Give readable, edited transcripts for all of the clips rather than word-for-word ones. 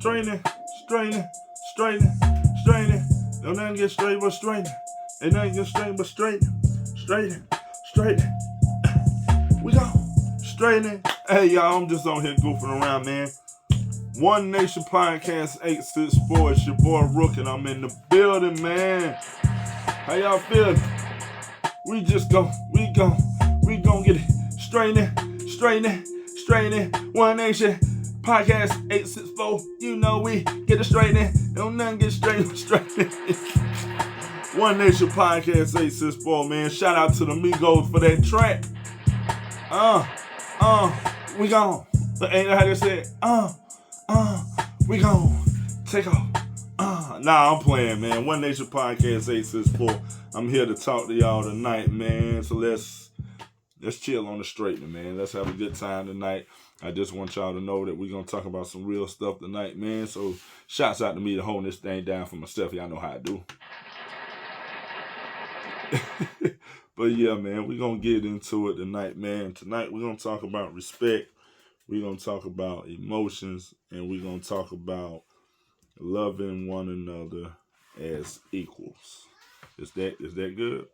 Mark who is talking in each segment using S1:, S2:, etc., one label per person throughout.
S1: straightening, straightening, straightening, straightening. No nothing get straight but straightening. Ain't nothing get straight but straightening, straightening, straightening. We go straightening. Hey y'all, I'm just on here goofing around, man. One Nation Podcast 864. It's your boy Rook, and I'm in the building, man. How y'all feeling? We gon' get it straightening, straightening, straightening. One Nation Podcast 864. You know we get it straightening. Don't nothing get straightening, straightening. One Nation Podcast 864, man. Shout out to the Migos for that track. We gone. Ain't how they say we gon' take off. Nah, I'm playing, man. One Nation Podcast 864. I'm here to talk to y'all tonight, man. So let's chill on the straightening, man. Let's have a good time tonight. I just want y'all to know that we're gonna talk about some real stuff tonight, man. So shouts out to me to hold this thing down for myself. Y'all know how I do. But yeah, man, we're gonna get into it tonight, man. Tonight we're gonna talk about respect. We're going to talk about emotions, and we're going to talk about loving one another as equals. Is that good?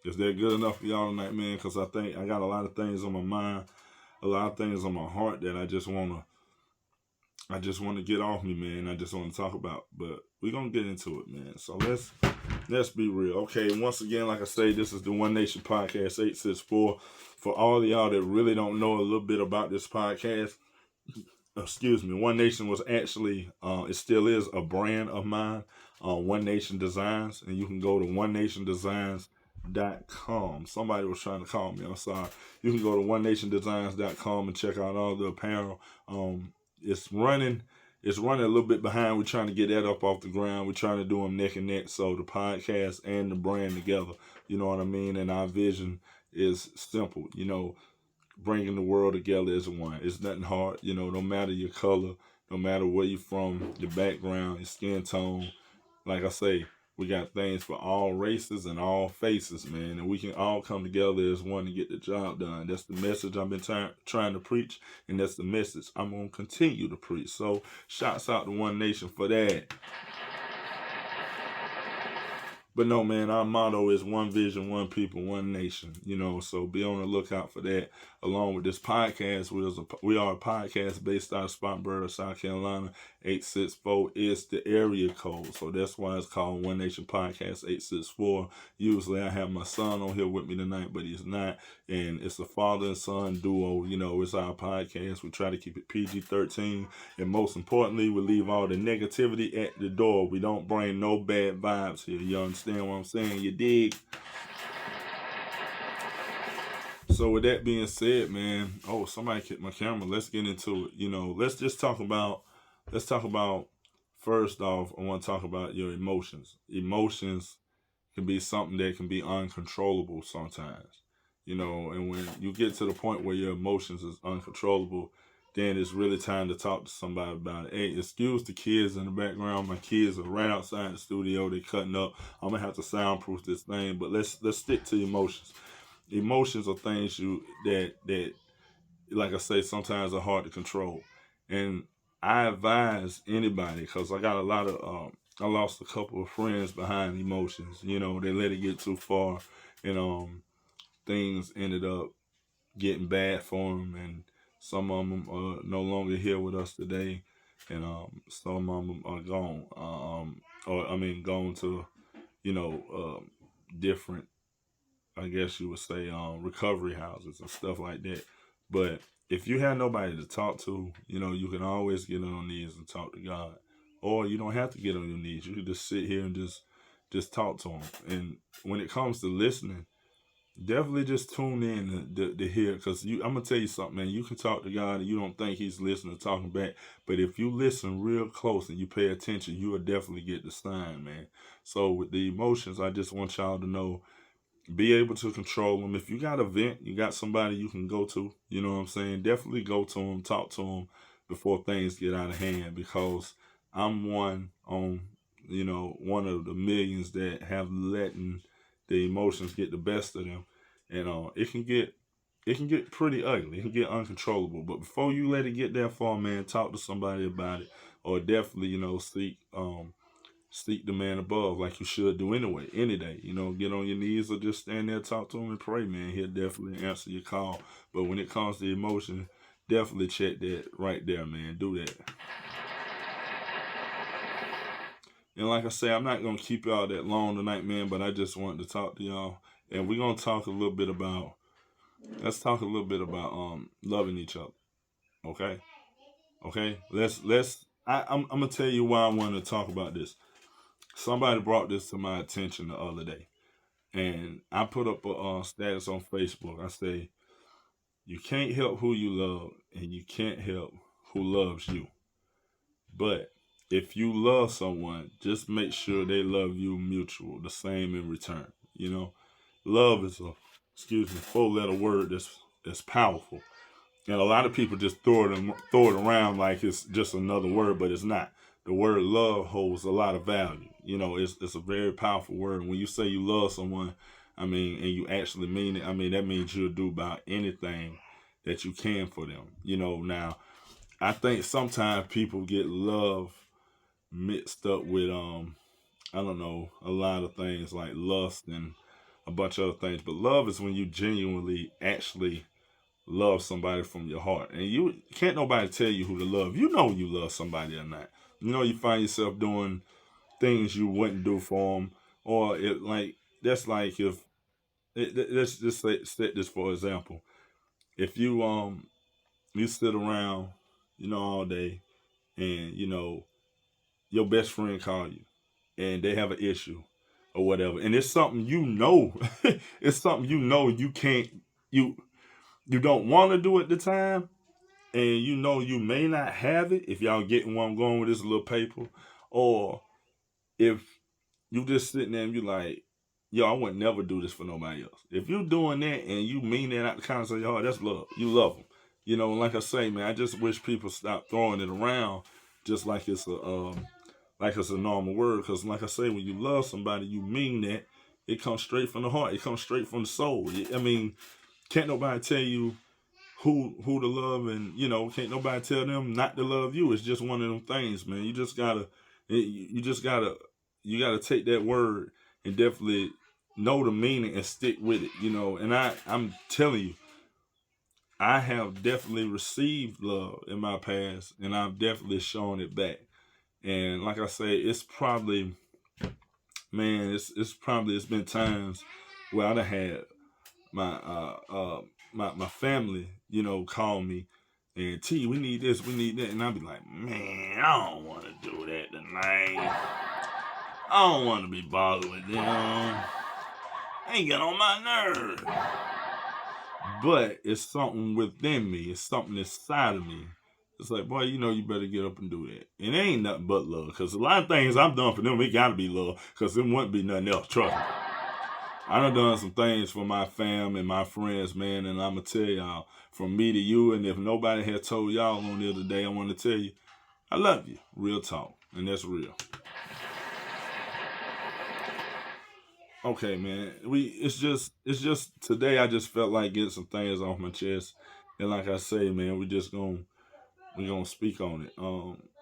S1: Is that good enough for y'all tonight, man? Because I think I got a lot of things on my mind, a lot of things on my heart that I just want to get off me, man. I just want to talk about. But we're going to get into it, man. So let's be real. Okay, once again, like I say, this is the One Nation Podcast 864. For all of y'all that really don't know a little bit about this podcast, One Nation was actually, it still is a brand of mine, One Nation Designs, and you can go to onenationdesigns.com. Somebody was trying to call me, I'm sorry. You can go to onenationdesigns.com and check out all the apparel. It's running a little bit behind. We're trying to get that up off the ground. We're trying to do them neck and neck, so the podcast and the brand together, you know what I mean? And our vision is simple, bringing the world together as one. It's nothing hard, no matter your color, no matter where you're from, your background, your skin tone. Like I say, we got things for all races and all faces, man, and we can all come together as one to get the job done. That's the message I've been trying to preach, and that's the message I'm going to continue to preach. So shouts out to One Nation for that. But no, man, our motto is one vision, one people, one nation, so be on the lookout for that. Along with this podcast, we are a podcast based out of Spartanburg, South Carolina. 864 is the area code, so that's why it's called One Nation Podcast 864. Usually I have my son on here with me tonight, but he's not, and it's a father and son duo. It's our podcast. We try to keep it PG-13, and most importantly, we leave all the negativity at the door. We don't bring no bad vibes here. You understand what I'm saying? You dig? So with that being said, man, somebody hit my camera. Let's get into it. Let's talk about, first off, I want to talk about your emotions. Emotions can be something that can be uncontrollable sometimes, and when you get to the point where your emotions is uncontrollable, then it's really time to talk to somebody about it. Hey, excuse the kids in the background. My kids are right outside the studio. They're cutting up. I'm going to have to soundproof this thing, but let's stick to emotions. Emotions are things that, like I say, sometimes are hard to control. And I advise anybody, because I got a lot of, I lost a couple of friends behind emotions. They let it get too far, and things ended up getting bad for them, and some of them are no longer here with us today, and some of them are gone, gone to, different, I guess you would say, recovery houses and stuff like that. But if you have nobody to talk to, you can always get on your knees and talk to God. Or you don't have to get on your knees. You can just sit here and just talk to him. And when it comes to listening, definitely just tune in to hear, because I'm going to tell you something, man. You can talk to God and you don't think he's listening or talking back. But if you listen real close and you pay attention, you will definitely get the sign, man. So with the emotions, I just want y'all to know, be able to control them. If you got a vent, you got somebody you can go to, you know what I'm saying? Definitely go to them, talk to them before things get out of hand, because I'm one of the millions that have letting the emotions get the best of them. And it can it can get pretty ugly. It can get uncontrollable. But before you let it get that far, man, talk to somebody about it, or definitely, seek the man above like you should do anyway, any day. Get on your knees or just stand there, talk to him, and pray, man. He'll definitely answer your call. But when it comes to emotion, definitely check that right there, man. Do that. And like I say, I'm not gonna keep y'all that long tonight, man. But I just wanted to talk to y'all, and we're gonna talk a little bit about. Let's talk a little bit about loving each other. Okay, okay. I'm gonna tell you why I want to talk about this. Somebody brought this to my attention the other day, and I put up a status on Facebook. I say, you can't help who you love, and you can't help who loves you. But if you love someone, just make sure they love you mutual, the same in return. Love is a, excuse me, four-letter word that's powerful. And a lot of people just throw it around like it's just another word, but it's not. The word love holds a lot of value. It's a very powerful word. And when you say you love someone, and you actually mean it, that means you'll do about anything that you can for them. Now I think sometimes people get love mixed up with I don't know, a lot of things like lust and a bunch of other things. But love is when you genuinely actually love somebody from your heart. And you can't nobody tell you who to love. You know you love somebody or not. You find yourself doing things you wouldn't do for them. Or that's like if let's just set this for example. If you sit around, all day, and your best friend call you and they have an issue or whatever, and it's something it's something you can't you you don't want to do at the time, and you may not have it, if y'all getting where I'm going with this little paper, or if you just sitting there and you like, yo, I would never do this for nobody else. If you're doing that and you mean that out the kindness of your heart, that's love. You love them. And like I say, man, I just wish people stop throwing it around just like it's a normal word. Because like I say, when you love somebody, you mean that. It comes straight from the heart. It comes straight from the soul. Can't nobody tell you who to love, and can't nobody tell them not to love you. It's just one of them things, man. You just gotta take that word and definitely know the meaning and stick with it. And I'm telling you, I have definitely received love in my past, and I've definitely shown it back. And like I say, it's probably, man, it's been times where I've had my my family, call me and T, we need this, we need that, and I'll be like, man, I don't want to do that tonight. I don't want to be bothered with them. They get on my nerves. But it's something within me. It's something inside of me. It's like, boy, you better get up and do that. And it ain't nothing but love. Because a lot of things I've done for them, it got to be love. Because it wouldn't be nothing else. Trust me. I done some things for my fam and my friends, man. And I'm going to tell y'all, from me to you, and if nobody had told y'all on the other day, I want to tell you, I love you. Real talk. And that's real. Okay, man. It's just today I just felt like getting some things off my chest. And like I say, man, we gonna speak on it.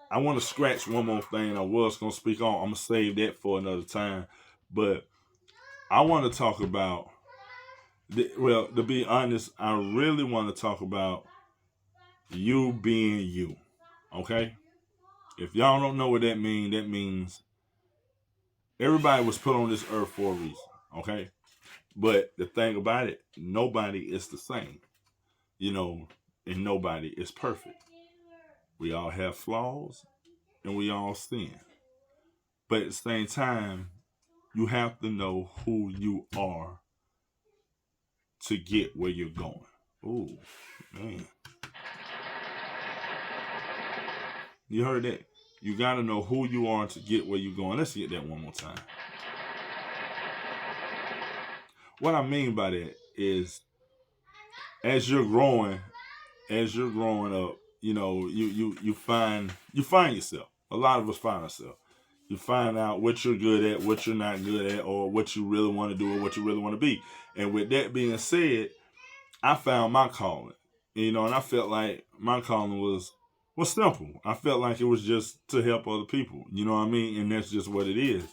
S1: I want to scratch one more thing I was gonna speak on. I'm gonna save that for another time. But I want to talk about well, to be honest, I really want to talk about you being you. Okay? If y'all don't know what that means everybody was put on this earth for a reason. Okay? But the thing about it, nobody is the same. And nobody is perfect. We all have flaws and we all sin. But at the same time, you have to know who you are to get where you're going. Ooh, man. You heard that? You got to know who you are to get where you're going. Let's get that one more time. What I mean by that is, as you're growing up, you find yourself. A lot of us find ourselves. You find out what you're good at, what you're not good at, or what you really want to do, or what you really want to be. And with that being said, I found my calling, and I felt like my calling was simple. I felt like it was just to help other people, you know what I mean? And that's just what it is.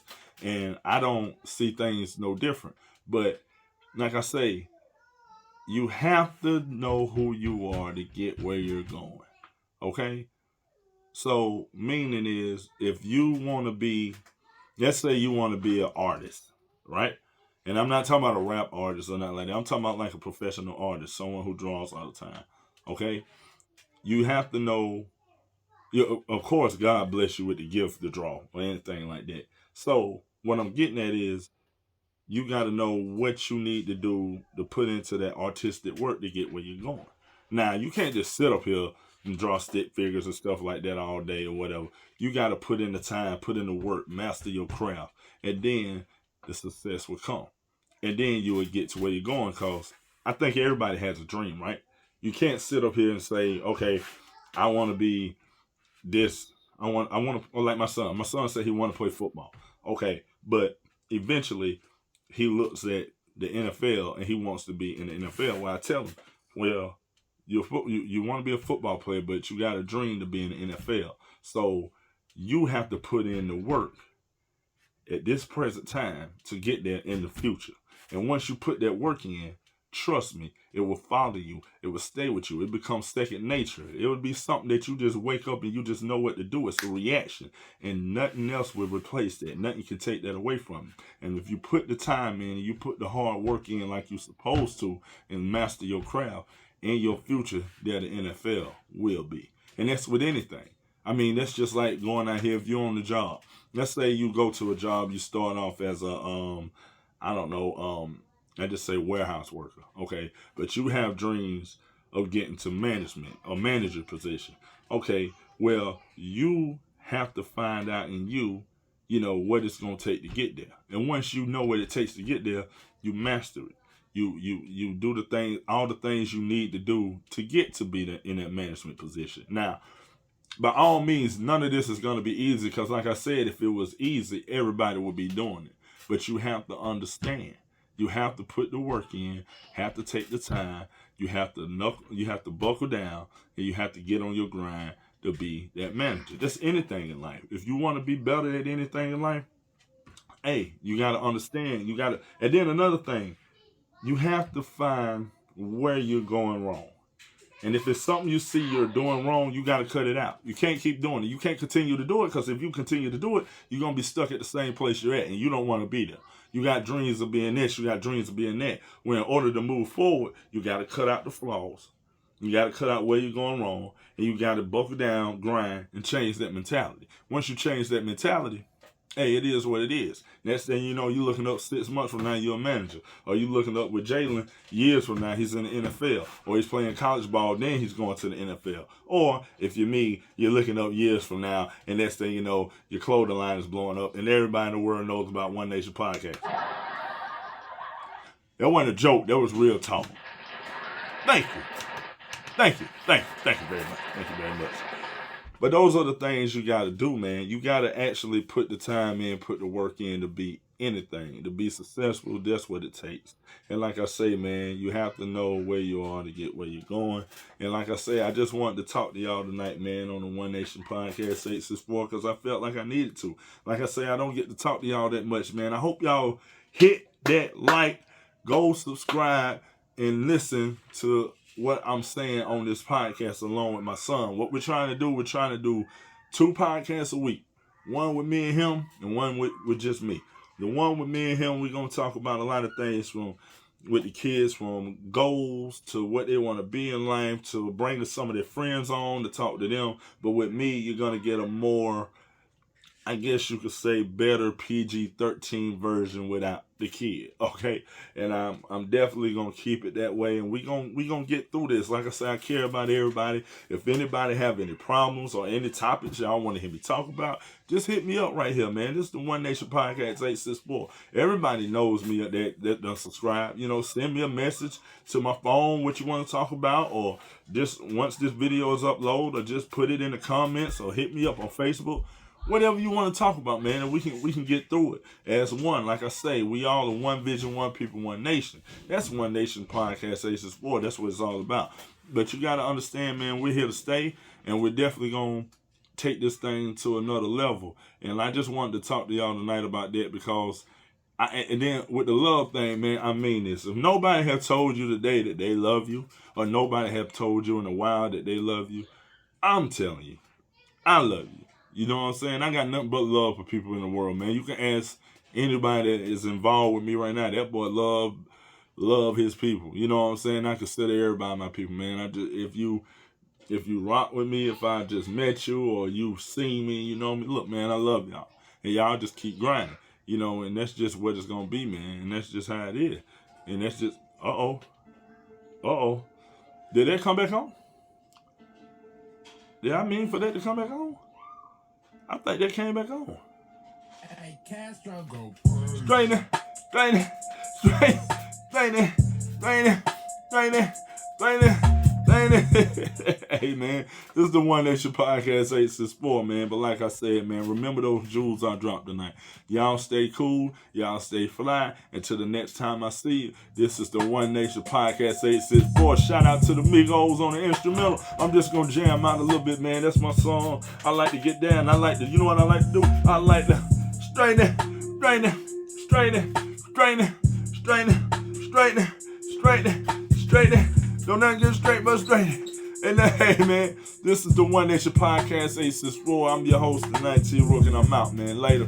S1: And I don't see things no different. But like I say, you have to know who you are to get where you're going. Okay? So meaning is if you want to be, let's say you want to be an artist, right? And I'm not talking about a rap artist or nothing like that. I'm talking about like a professional artist, someone who draws all the time. Okay? You have to know, of course, God bless you with the gift to draw or anything like that. So what I'm getting at is you got to know what you need to do to put into that artistic work to get where you're going. Now, you can't just sit up here and draw stick figures and stuff like that all day or whatever. You got to put in the time, put in the work, master your craft, and then the success will come. And then you will get to where you're going because I think everybody has a dream, right? You can't sit up here and say, okay, I want to be this. I want to, like my son. My son said he want to play football. Okay, but eventually he looks at the NFL and he wants to be in the NFL. Well, I tell him, well, you want to be a football player, but you got a dream to be in the NFL. So you have to put in the work at this present time to get there in the future. And once you put that work in, trust me, it will follow you. It will stay with you. It becomes second nature. It would be something that you just wake up and you just know what to do. It's a reaction. And nothing else will replace that. Nothing can take that away from you. And if you put the time in and you put the hard work in like you're supposed to and master your craft, in your future, there the NFL will be. And that's with anything. I mean, that's just like going out here if you're on the job. Let's say you go to a job, you start off as a I don't know, I just say warehouse worker, okay? But you have dreams of getting to management, a manager position. Okay, well, you have to find out in what it's gonna take to get there. And once you know what it takes to get there, you master it. You do the thing, all the things you need to do to get to be in that management position. Now, by all means, none of this is going to be easy because, like I said, if it was easy, everybody would be doing it. But you have to understand. You have to put the work in. Have to take the time. You have to buckle down, and you have to get on your grind to be that manager. That's anything in life. If you want to be better at anything in life, hey, you got to understand. And then another thing, you have to find where you're going wrong. And if it's something you see you're doing wrong, you got to cut it out. You can't keep doing it. You can't continue to do it because if you continue to do it, you're going to be stuck at the same place you're at and you don't want to be there. You got dreams of being this, you got dreams of being that. Where in order to move forward, you got to cut out the flaws. You got to cut out where you're going wrong and you got to buckle down, grind, and change that mentality. Once you change that mentality, hey, it is what it is. Next thing you know, you're looking up 6 months from now, you're a manager. Or you looking up with Jalen years from now, he's in the NFL. Or he's playing college ball, then he's going to the NFL. Or if you're me, you're looking up years from now, and next thing you know, your clothing line is blowing up, and everybody in the world knows about One Nation Podcast. That wasn't a joke, that was real talk. Thank you. Thank you. Thank you. Thank you very much. Thank you very much. But those are the things you got to do, man. You got to actually put the time in, put the work in to be anything. To be successful, that's what it takes. And like I say, man, you have to know where you are to get where you're going. And like I say, I just wanted to talk to y'all tonight, man, on the One Nation Podcast 864 because I felt like I needed to. Like I say, I don't get to talk to y'all that much, man. I hope y'all hit that like, go subscribe, and listen to what I'm saying on this podcast along with my son. What we're trying to do 2 podcasts a week. One with me and him and one with just me. The one with me and him, we're going to talk about a lot of things from with the kids, from goals to what they want to be in life, to bring some of their friends on to talk to them. But with me, you're going to get a more, I guess you could say, better PG-13 version without the kid, okay? And I'm definitely gonna keep it that way, and we gonna get through this. Like I said, I care about everybody. If anybody have any problems or any topics y'all want to hear me talk about, just hit me up right here, man. This is the One Nation Podcast 864. Everybody knows me that done subscribe. Send me a message to my phone what you want to talk about, or just once this video is uploaded, or just put it in the comments, or hit me up on Facebook. Whatever you want to talk about, man, and we can get through it as one. Like I say, we all are one vision, one people, one nation. That's One Nation Podcast Aces 4. That's what it's all about. But you got to understand, man, we're here to stay, and we're definitely going to take this thing to another level. And I just wanted to talk to y'all tonight about that because and then with the love thing, man, I mean this. If nobody have told you today that they love you, or nobody have told you in a while that they love you, I'm telling you, I love you. You know what I'm saying? I got nothing but love for people in the world, man. You can ask anybody that is involved with me right now. That boy love his people. You know what I'm saying? I consider everybody my people, man. If you rock with me, if I just met you or you seen me, you know me. Look, man, I love y'all, and y'all just keep grinding. You know, and that's just what it's gonna be, man. And that's just how it is. And that's just Did that come back on? Did I mean for that to come back on? I think that came back on.
S2: Hey, Castro, go.
S1: Straighten it. Hey, man, this is the One Nation Podcast 864, man. But like I said, man, remember those jewels I dropped tonight. Y'all stay cool. Y'all stay fly. Until the next time I see you, this is the One Nation Podcast 864. Shout out to the Migos on the instrumental. I'm just going to jam out a little bit, man. That's my song. I like to get down. You know what I like to do? I like to straighten it. Don't not get straight, but straight. And hey, man, this is the One Nation Podcast 864. I'm your host tonight, T Rook, and I'm out, man. Later.